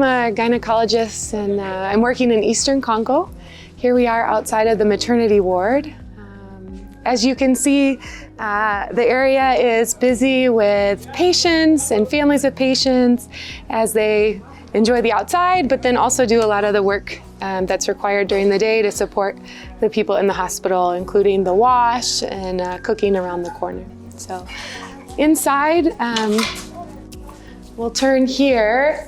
I'm a gynecologist and I'm working in Eastern Congo. Here we are outside of the maternity ward. As you can see, the area is busy with patients and families of patients as they enjoy the outside, but then also do a lot of the work that's required during the day to support the people in the hospital, including the wash and cooking around the corner. So inside, we'll turn here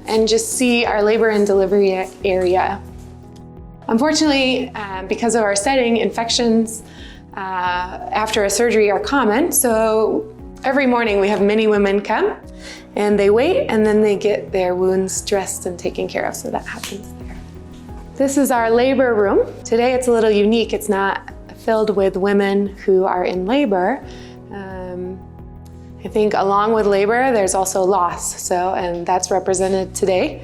and just see our labor and delivery area. Unfortunately, because of our setting, infections after a surgery are common. So every morning we have many women come and they wait and then they get their wounds dressed and taken care of. So that happens there. This is our labor room. Today it's a little unique. It's not filled with women who are in labor. I think along with labor, there's also loss. And that's represented today.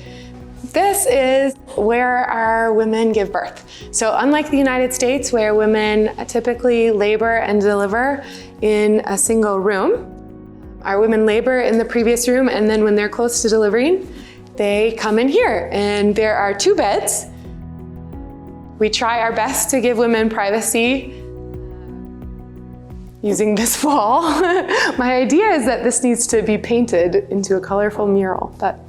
This is where our women give birth. So unlike the United States, where women typically labor and deliver in a single room, our women labor in the previous room, and then when they're close to delivering, they come in here. And there are 2 beds. We try our best to give women privacy using this wall. My idea is that this needs to be painted into a colorful mural, but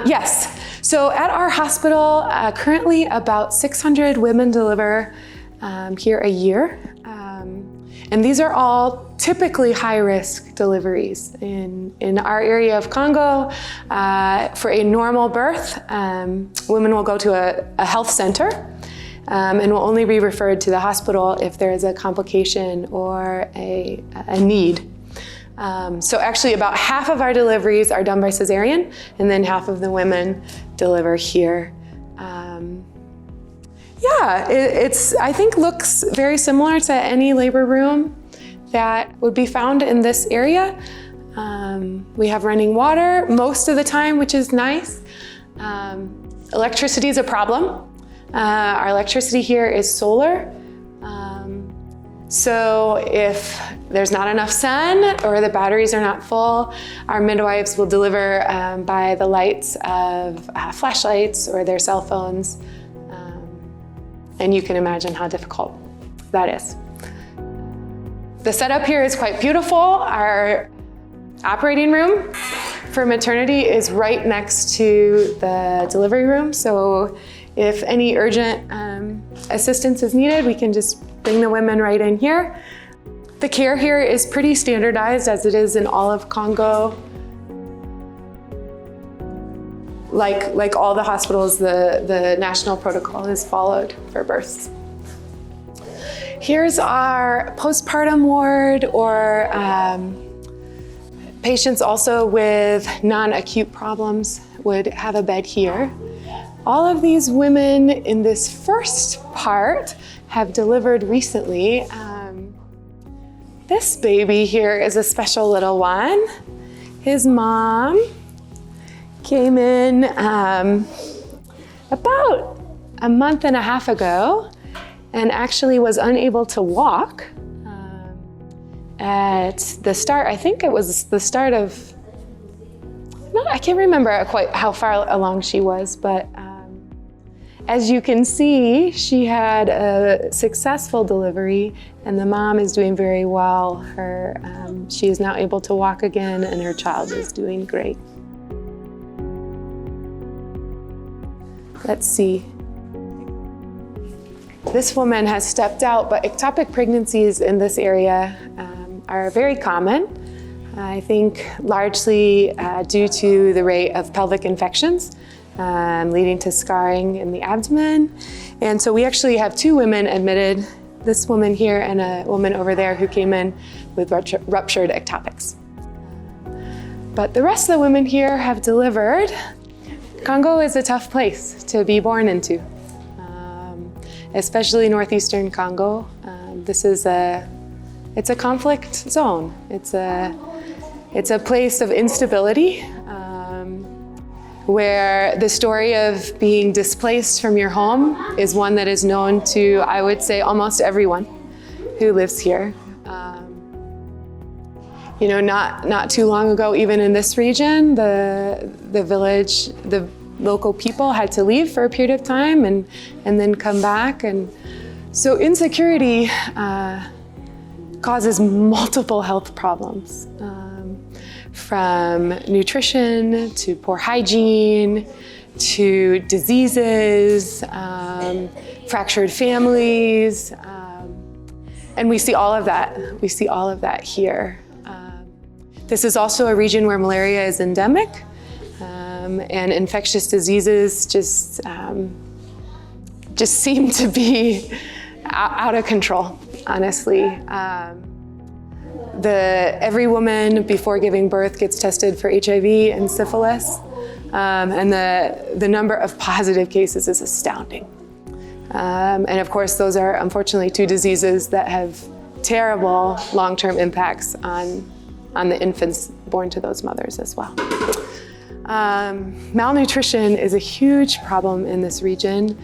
yes. So at our hospital, currently about 600 women deliver here a year. And these are all typically high-risk deliveries. In our area of Congo, for a normal birth, women will go to a health center and will only be referred to the hospital if there is a complication or a need. So actually about half of our deliveries are done by cesarean, and then half of the women deliver here. It's I think looks very similar to any labor room that would be found in this area. We have running water most of the time, which is nice. Electricity is a problem. Our electricity here is solar. So if there's not enough sun or the batteries are not full, our midwives will deliver by the lights of flashlights or their cell phones. And you can imagine how difficult that is. The setup here is quite beautiful. Our operating room for maternity is right next to the delivery room. So if any urgent assistance is needed, we can just bring the women right in here. The care here is pretty standardized as it is in all of Congo. Like all the hospitals, the national protocol is followed for births. Here's our postpartum ward, or patients also with non-acute problems would have a bed here. All of these women in this first part have delivered recently. This baby here is a special little one. His mom came in about a month and a half ago and actually was unable to walk at the start. I think it was the start of, I can't remember quite how far along she was, but as you can see, she had a successful delivery and the mom is doing very well. She is now able to walk again and her child is doing great. Let's see. This woman has stepped out, but ectopic pregnancies in this area are very common. I think largely due to the rate of pelvic infections leading to scarring in the abdomen. And so we actually have 2 women admitted, this woman here and a woman over there who came in with ruptured ectopics. But the rest of the women here have delivered. Congo is a tough place to be born into, especially northeastern Congo. It's a conflict zone. It's a place of instability where the story of being displaced from your home is one that is known to, I would say, almost everyone who lives here. not too long ago, even in this region, the village, the local people had to leave for a period of time and then come back. And so insecurity causes multiple health problems, from nutrition to poor hygiene to diseases, fractured families, and we see all of that. We see all of that here. This is also a region where malaria is endemic, and infectious diseases just seem to be out of control, honestly. Every woman before giving birth gets tested for HIV and syphilis, and the number of positive cases is astounding. And of course, those are unfortunately two diseases that have terrible long-term impacts on the infants born to those mothers as well. Malnutrition is a huge problem in this region.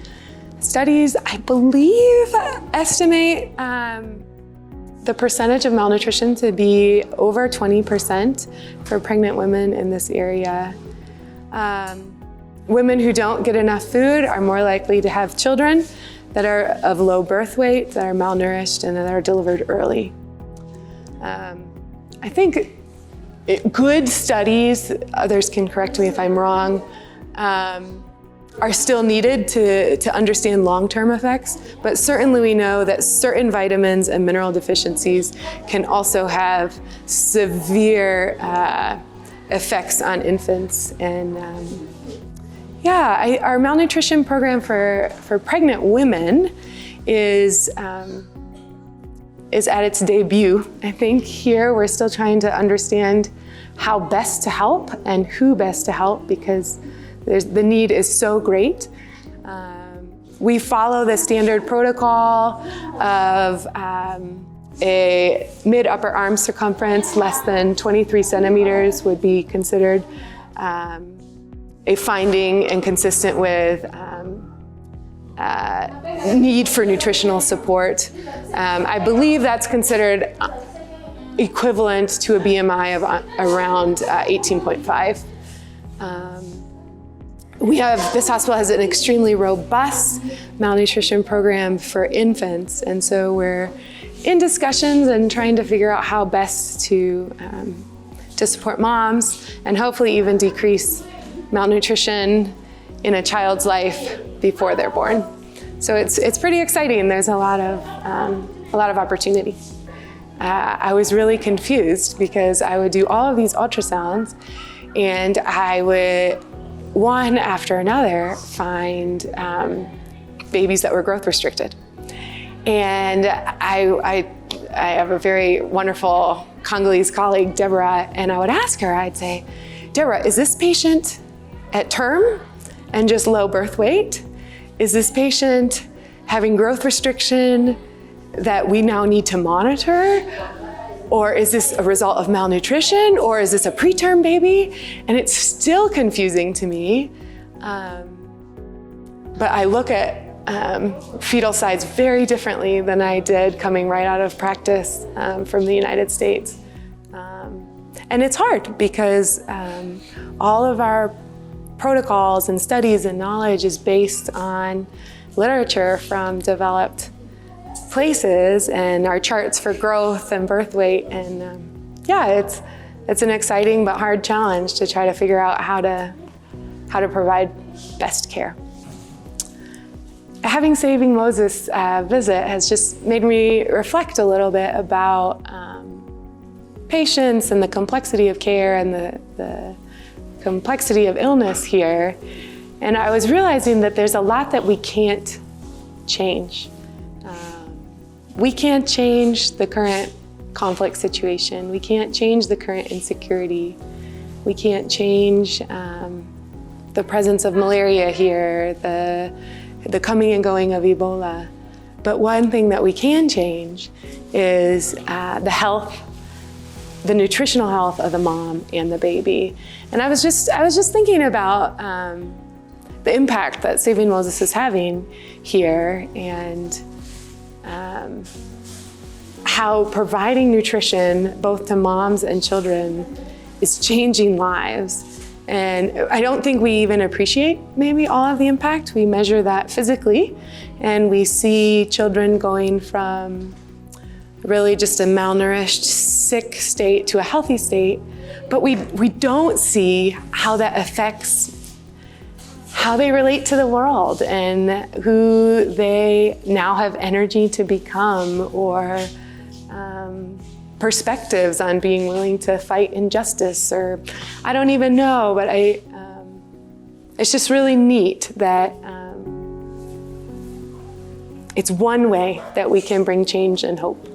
Studies, I believe, estimate the percentage of malnutrition to be over 20% for pregnant women in this area. Women who don't get enough food are more likely to have children that are of low birth weight, that are malnourished, and that are delivered early. I think good studies, others can correct me if I'm wrong, are still needed to understand long-term effects, but certainly we know that certain vitamins and mineral deficiencies can also have severe effects on infants. And our malnutrition program for pregnant women is at its debut. I think here we're still trying to understand how best to help and who best to help, because the need is so great. We follow the standard protocol of a mid-upper arm circumference less than 23 centimeters would be considered a finding and consistent with need for nutritional support. I believe that's considered equivalent to a BMI of around 18.5. This hospital has an extremely robust malnutrition program for infants, and so we're in discussions and trying to figure out how best to support moms and hopefully even decrease malnutrition in a child's life before they're born. So it's pretty exciting. There's a lot of opportunity. I was really confused because I would do all of these ultrasounds, and I would, one after another, find babies that were growth restricted. And I have a very wonderful Congolese colleague, Deborah, and I would ask her, I'd say, Deborah, is this patient at term and just low birth weight? Is this patient having growth restriction that we now need to monitor? Or is this a result of malnutrition? Or is this a preterm baby? And it's still confusing to me. But I look at fetal size very differently than I did coming right out of practice from the United States. And it's hard because all of our protocols and studies and knowledge is based on literature from developed places and our charts for growth and birth weight. And it's an exciting but hard challenge to try to figure out how to provide best care. Having Saving Moses visit has just made me reflect a little bit about patients and the complexity of care and the complexity of illness here. And I was realizing that there's a lot that we can't change. We can't change the current conflict situation. We can't change the current insecurity. We can't change the presence of malaria here, the coming and going of Ebola. But one thing that we can change is the health, the nutritional health of the mom and the baby. And I was just thinking about the impact that Saving Moses is having here, and how providing nutrition both to moms and children is changing lives. And I don't think we even appreciate maybe all of the impact. We measure that physically, and we see children going from really just a malnourished, sick state to a healthy state, but we don't see how that affects how they relate to the world and who they now have energy to become, or perspectives on being willing to fight injustice, or I don't even know, but it's just really neat that it's one way that we can bring change and hope.